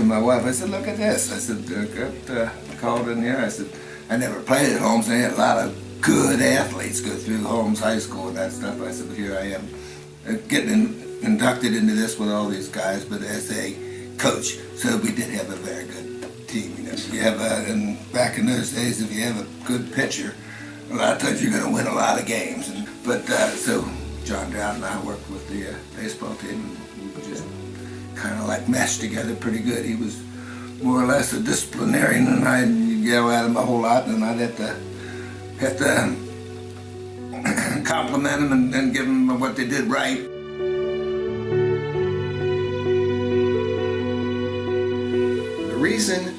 my wife, I said, look at this. I said, got called in here. I said, I never played at Holmes. They had a lot of good athletes go through Holmes High School and that stuff. I said, but here I am, getting inducted into this with all these guys, but as a coach. So we did have a very good team. You know, if you have and back in those days, if you have a good pitcher, a lot of times you're going to win a lot of games. So John Dowd and I worked with the baseball team, and we just kind of like meshed together pretty good. He was more or less a disciplinarian, and I'd yell at him a whole lot, and I'd have to compliment him and give him what they did right. The reason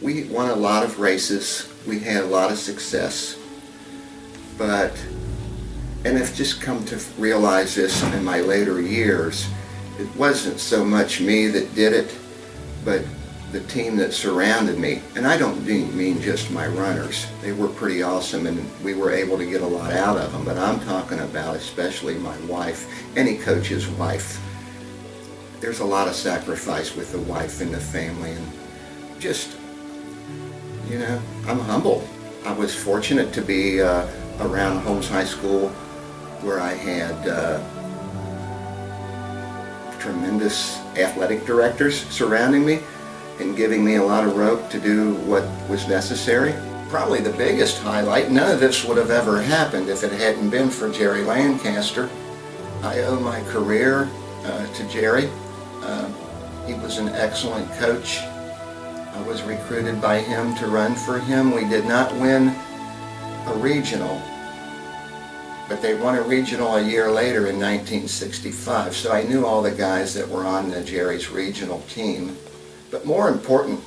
we won a lot of races, we had a lot of success, and I've just come to realize this in my later years, it wasn't so much me that did it, but the team that surrounded me. And I don't mean just my runners. They were pretty awesome and we were able to get a lot out of them, but I'm talking about especially my wife, any coach's wife. There's a lot of sacrifice with the wife and the family, and just, you know, I'm humble. I was fortunate to be around Holmes High School where I had tremendous athletic directors surrounding me and giving me a lot of rope to do what was necessary. Probably the biggest highlight, none of this would have ever happened if it hadn't been for Jerry Lancaster. I owe my career to Jerry. He was an excellent coach. I was recruited by him to run for him. We did not win a regional, but they won a regional a year later in 1965. So I knew all the guys that were on Jerry's regional team. But more important,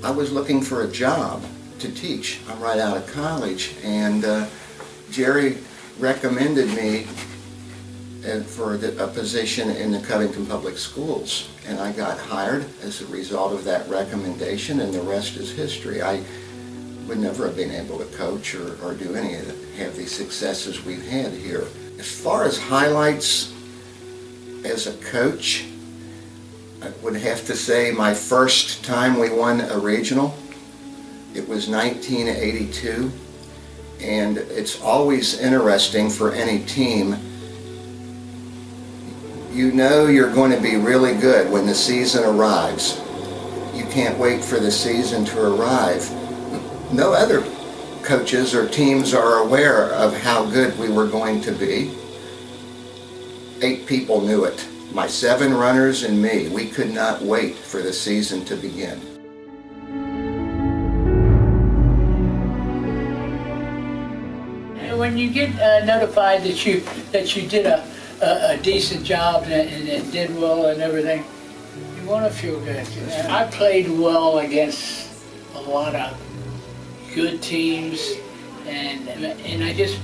I was looking for a job to teach. I'm right out of college, and Jerry recommended me for a position in the Covington Public Schools, and I got hired as a result of that recommendation, and the rest is history. I would never have been able to coach or do any of have the successes we've had here. As far as highlights as a coach, I would have to say my first time we won a regional, it was 1982, and it's always interesting for any team. You know you're going to be really good when the season arrives. You can't wait for the season to arrive. No other coaches or teams are aware of how good we were going to be. 8 people knew it. My 7 runners and me. We could not wait for the season to begin. When you get notified that you did a decent job and did well and everything, you want to feel good. And I played well against a lot of good teams, and I just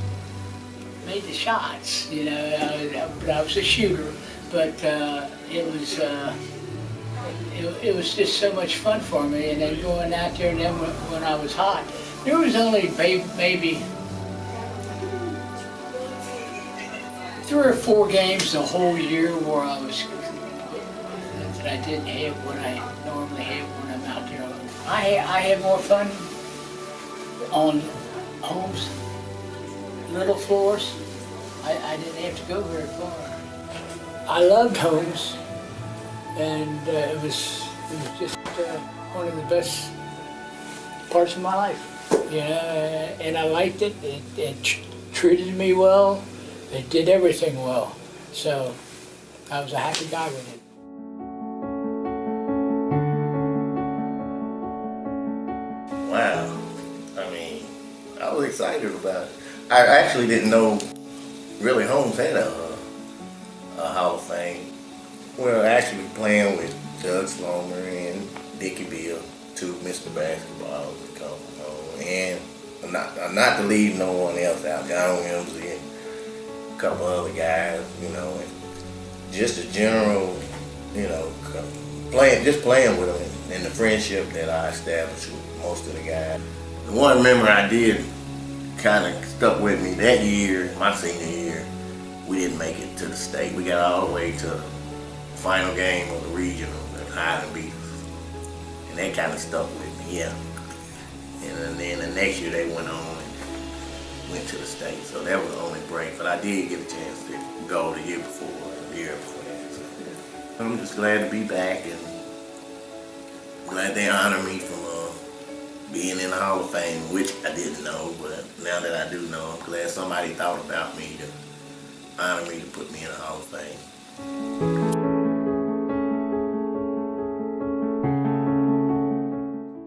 made the shots. You know, I was a shooter, but it was just so much fun for me. And then going out there, and then when I was hot, there was only maybe 3 or 4 games the whole year where that I didn't have what I normally have when I'm out there. I had more fun on Holmes' little floors. I didn't have to go very far. I loved Holmes, and it was just one of the best parts of my life. You know, and I liked it. It treated me well. It did everything well. So I was a happy guy with it. Wow. I mean, I was excited about it. I actually didn't know really Holmes had a Hall of Fame. We were actually playing with Doug Slomer and Dickie Bill, 2 Mr. Basketballs that come from home. And not to leave no one else out, John Ramsey and a couple other guys, you know, and just a general, you know, playing with them and the friendship that I established with most of the guys. The one memory I did kind of stuck with me that year, my senior year, we didn't make it to the state. We got all the way to final game of the regional and Highland beat us. And that kind of stuck with me, yeah. And then the next year they went on and went to the state. So that was the only break. But I did get a chance to go the year before, the year before that. So I'm just glad to be back and glad they honor me from being in the Hall of Fame, which I didn't know, but now that I do know, I'm glad somebody thought about me to honor me to put me in the Hall of Fame.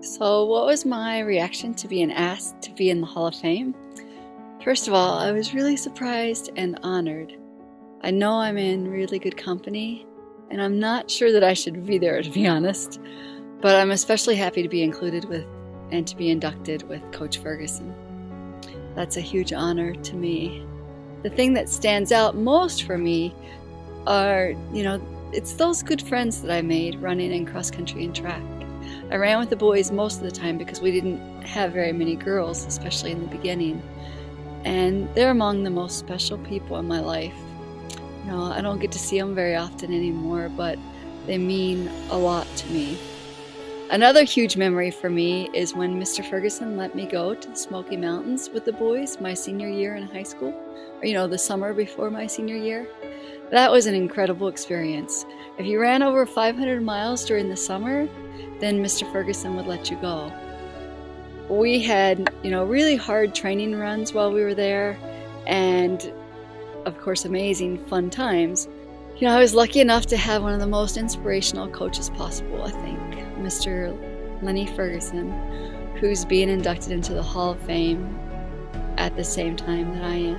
So what was my reaction to being asked to be in the Hall of Fame? First of all, I was really surprised and honored. I know I'm in really good company, and I'm not sure that I should be there, to be honest, but I'm especially happy to be included with and to be inducted with Coach Ferguson. That's a huge honor to me. The thing that stands out most for me are, it's those good friends that I made running in cross country and track. I ran with the boys most of the time because we didn't have very many girls, especially in the beginning. And they're among the most special people in my life. I don't get to see them very often anymore, but they mean a lot to me. Another huge memory for me is when Mr. Ferguson let me go to the Smoky Mountains with the boys my senior year in high school, or the summer before my senior year. That was an incredible experience. If you ran over 500 miles during the summer, then Mr. Ferguson would let you go. We had, really hard training runs while we were there, and of course amazing fun times. I was lucky enough to have one of the most inspirational coaches possible, I think, Mr. Lenny Ferguson, who's being inducted into the Hall of Fame at the same time that I am.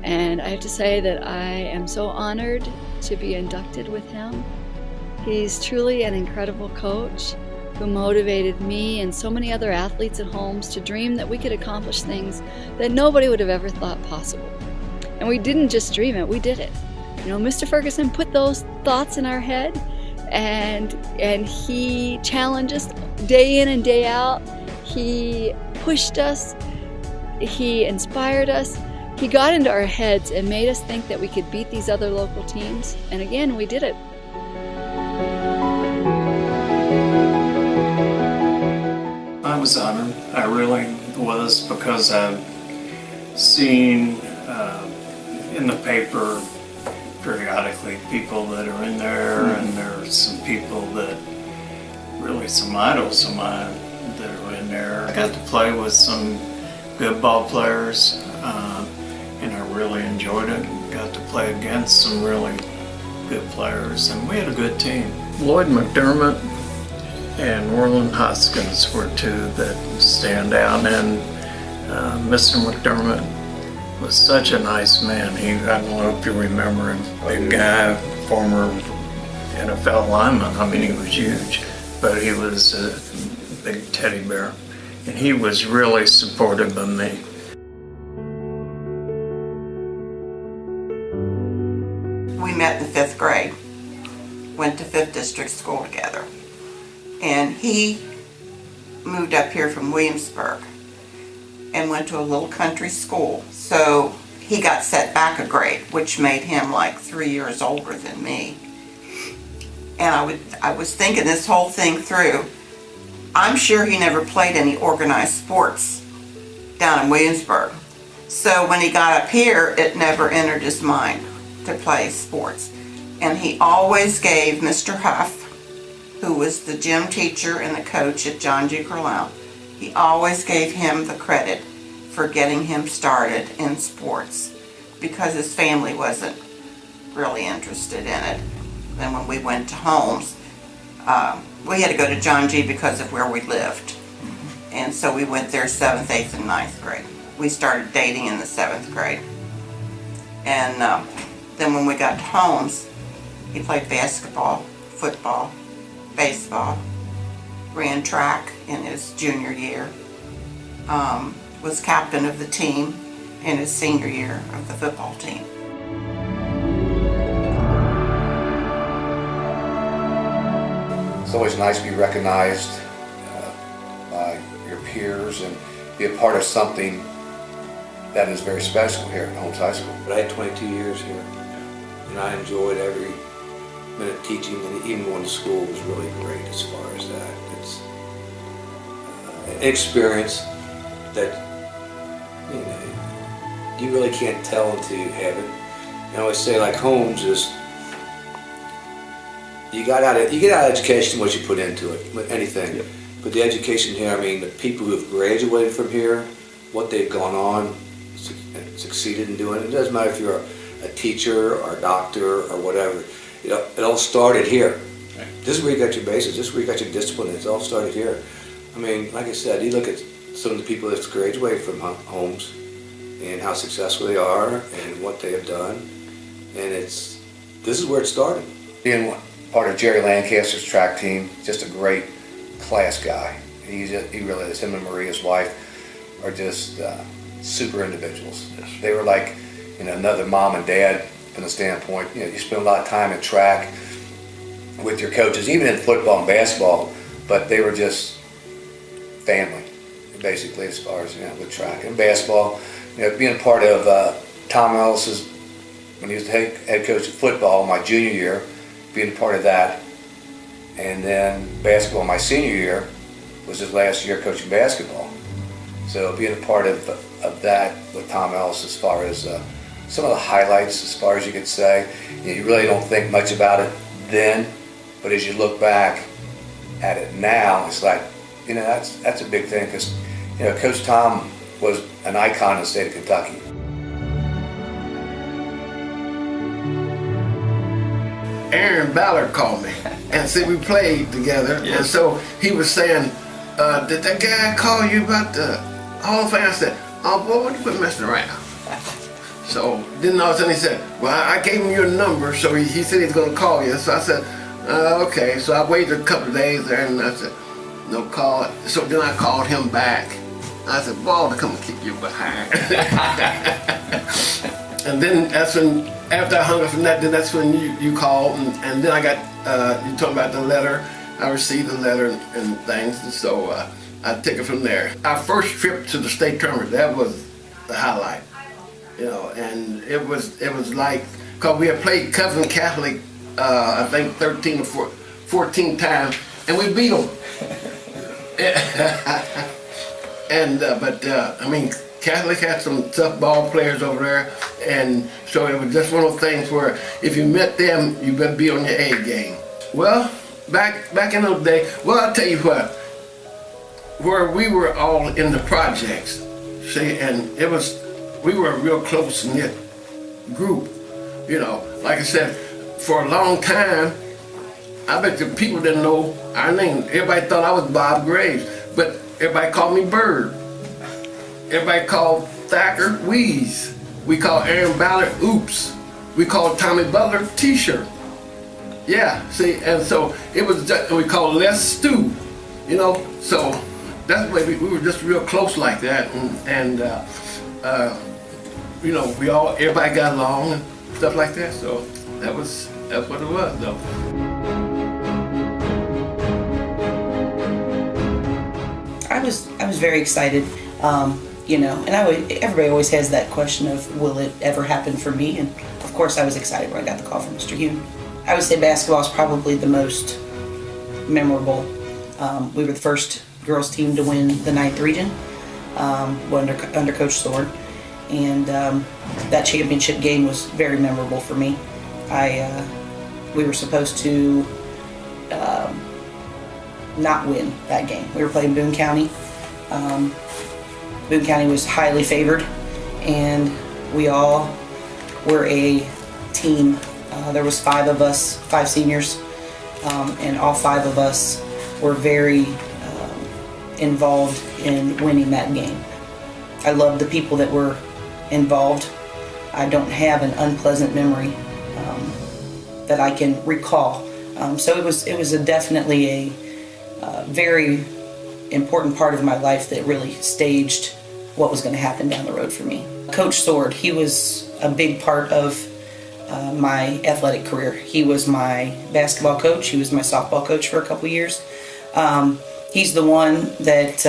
And I have to say that I am so honored to be inducted with him. He's truly an incredible coach who motivated me and so many other athletes at Holmes to dream that we could accomplish things that nobody would have ever thought possible. And we didn't just dream it, we did it. Mr. Ferguson put those thoughts in our head, and he challenged us day in and day out. He pushed us, he inspired us, he got into our heads and made us think that we could beat these other local teams, and again, we did it. I was honored. I really was, because I've seen in the paper periodically people that are in there, and there's some people that really some idols of mine that are in there. I got to play with some good ball players, and I really enjoyed it. Got to play against some really good players, and we had a good team. Lloyd McDermott and Orland Hoskins were two that stand out, and Mr. McDermott was such a nice man. I don't know if you remember him, big guy, former NFL lineman. I mean, he was huge, but he was a big teddy bear, and he was really supportive of me. We met in 5th grade, went to 5th District School together, and he moved up here from Williamsburg and went to a little country school. So he got set back a grade, which made him like 3 years older than me. And I was thinking this whole thing through. I'm sure he never played any organized sports down in Williamsburg. So when he got up here, it never entered his mind to play sports. And he always gave Mr. HOF, who was the gym teacher and the coach at John G. Carlisle, he always gave him the credit for getting him started in sports, because his family wasn't really interested in it. Then when we went to Holmes, we had to go to John G. because of where we lived. And so we went there 7th, 8th, and 9th grade. We started dating in the 7th grade. And then when we got to Holmes, he played basketball, football, baseball, ran track in his junior year, was captain of the team in his senior year of the football team. It's always nice to be recognized by your peers and be a part of something that is very special here at Holmes High School. But I had 22 years here, and I enjoyed every minute teaching and even going to school was really great as far as that. It's an experience that you really can't tell until you have it. And I always say, like, Holmes is, you get out of education what you put into it, with anything. Yep. But the education here, I mean, the people who have graduated from here, what they've gone on, succeeded in doing, it doesn't matter if you're a teacher or a doctor or whatever. It all started here. Right. This is where you got your basis, this is where you got your discipline, it's all started here. I mean, like I said, you look at some of the people that's graduated from Holmes and how successful they are and what they have done, and this is where it started. Being part of Jerry Lancaster's track team, just a great class guy. He really is. Him and Marie, his wife, are just super individuals. They were like, another mom and dad from the standpoint. You spend a lot of time in track with your coaches, even in football and basketball, but they were just family, basically, as far as, with track and basketball. Being part of Tom Ellis's, when he was the head coach of football my junior year, being part of that, and then basketball my senior year was his last year coaching basketball. So being a part of that with Tom Ellis, as far as some of the highlights, as far as you could say, you really don't think much about it then, but as you look back at it now, it's like, that's a big thing, because Coach Tom was an icon in the state of Kentucky. Aaron Ballard called me and said we played together, and so he was saying, did that guy call you about the Hall of Fame? I said, oh boy, what you been messing around? So then all of a sudden he said, well, I gave him your number, so he said he's gonna call you. So I said, okay. So I waited a couple of days there, and I said, no call. So then I called him back. I said, ball to come and kick you behind. And then that's when, after I hung up from that, then that's when you called, and then I got, you talking about the letter. I received the letter and things, and so I took it from there. Our first trip to the state tournament, that was the highlight, and it was like, cause we had played Covington Catholic, I think 13 or 14 times, and we beat them. But I mean, Catholic had some tough ball players over there, and so it was just one of those things where if you met them, you better be on your A game. Well, back in those days, I'll tell you what, where we were all in the projects, see, and we were a real close-knit group, like I said, for a long time, I bet the people didn't know our name. Everybody thought I was Bob Graves, but everybody called me Bird. Everybody called Thacker Wheeze. We called Aaron Ballard Oops. We called Tommy Butler T-shirt. Yeah, see, and so it was just, we called Les Stew, so that's the way we were just real close like that, and everybody got along and stuff like that, so that's what it was, though. I was very excited, and everybody always has that question of, will it ever happen for me? And of course I was excited when I got the call from Mr. Hume. I would say basketball is probably the most memorable. We were the first girls team to win the 9th region under Coach Sword, and that championship game was very memorable for me. We were supposed to not win that game. We were playing Boone County. Boone County was highly favored, and we all were a team. There was 5 of us, 5 seniors, and all 5 of us were very involved in winning that game. I loved the people that were involved. I don't have an unpleasant memory that I can recall. So it was definitely a very important part of my life that really staged what was going to happen down the road for me. Coach Sword, he was a big part of my athletic career. He was my basketball coach. He was my softball coach for a couple years. He's the one that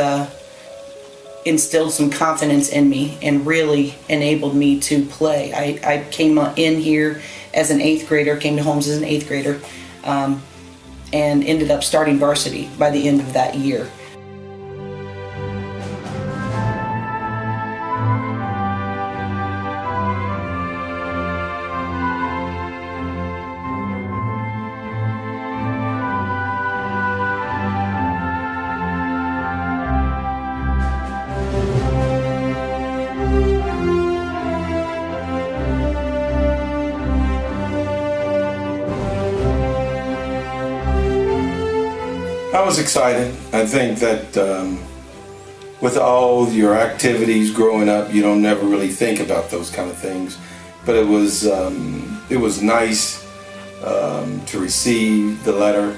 instilled some confidence in me and really enabled me to play. I came in here as an 8th grader, came to Holmes as an 8th grader, and ended up starting varsity by the end of that year. I was excited. I think that with all your activities growing up, you don't never really think about those kind of things. But it was nice to receive the letter,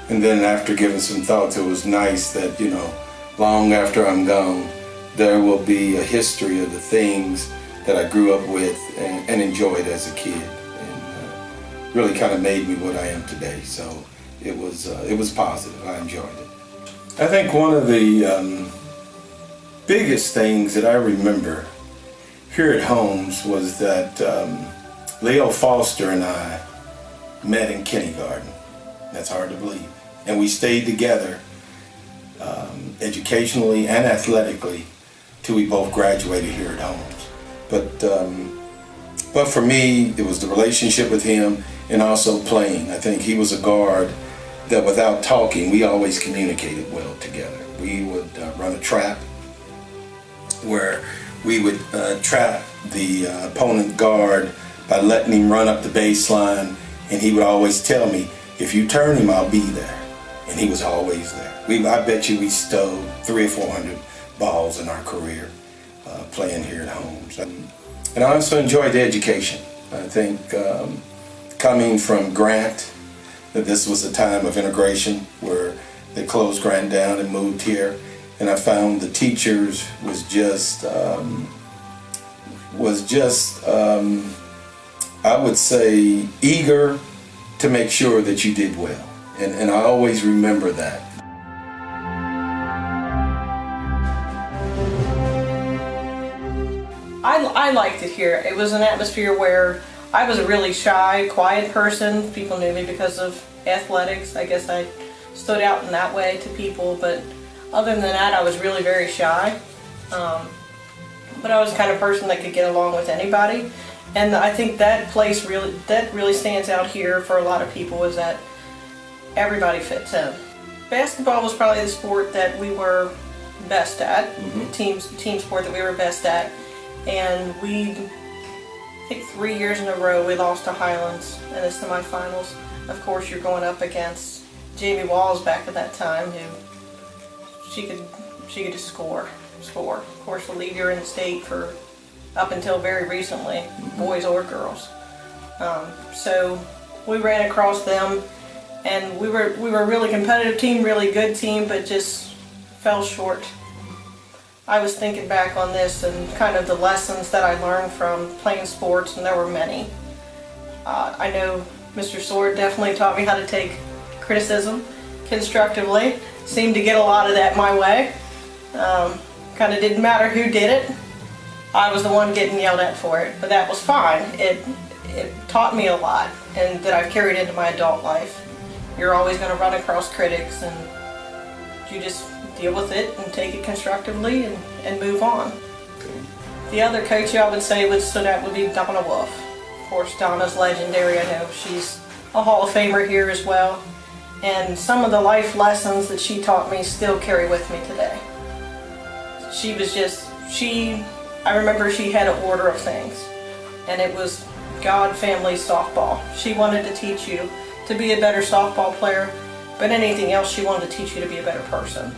and then after giving some thoughts, it was nice that, you know, long after I'm gone, there will be a history of the things that I grew up with and enjoyed as a kid, and really kind of made me what I am today. So it was positive. I enjoyed it. I think one of the biggest things that I remember here at Holmes was that Leo Foster and I met in kindergarten. That's hard to believe. And we stayed together educationally and athletically till we both graduated here at Holmes. But for me, it was the relationship with him and also playing. I think he was a guard that without talking, we always communicated well together. We would run a trap where we would trap the opponent guard by letting him run up the baseline, and he would always tell me, if you turn him, I'll be there. And he was always there. I bet you we stole 300 or 400 balls in our career playing here at Holmes. And I also enjoyed the education. I think coming from Grant, that this was a time of integration where they closed Grant down and moved here, and I found the teachers was just I would say eager to make sure that you did well, and I always remember that. I liked it here. It was an atmosphere where I was a really shy, quiet person. People knew me because of athletics. I guess I stood out in that way to people, but other than that, I was really very shy. But I was the kind of person that could get along with anybody. And I think that place really stands out here for a lot of people, is that everybody fits in. Basketball was probably the sport that we were best at, team sport that we were best at. And I think 3 years in a row we lost to Highlands in the semifinals. Of course, you're going up against Jamie Walls back at that time, who she could just score. Of course, the leader in the state for up until very recently, boys or girls. So we ran across them, and we were a really competitive team, really good team, but just fell short. I was thinking back on this and kind of the lessons that I learned from playing sports, and there were many. I know Mr. Sword definitely taught me how to take criticism constructively. Seemed to get a lot of that my way. Kind of didn't matter who did it. I was the one getting yelled at for it, but that was fine. It taught me a lot, and that I've carried into my adult life. You're always going to run across critics, and you just deal with it and take it constructively and move on. The other coach I would say would be Donna Wolf. Of course, Donna's legendary. I know she's a Hall of Famer here as well. And some of the life lessons that she taught me still carry with me today. I remember she had an order of things, and it was God, family, softball. She wanted to teach you to be a better softball player, but anything else, she wanted to teach you to be a better person.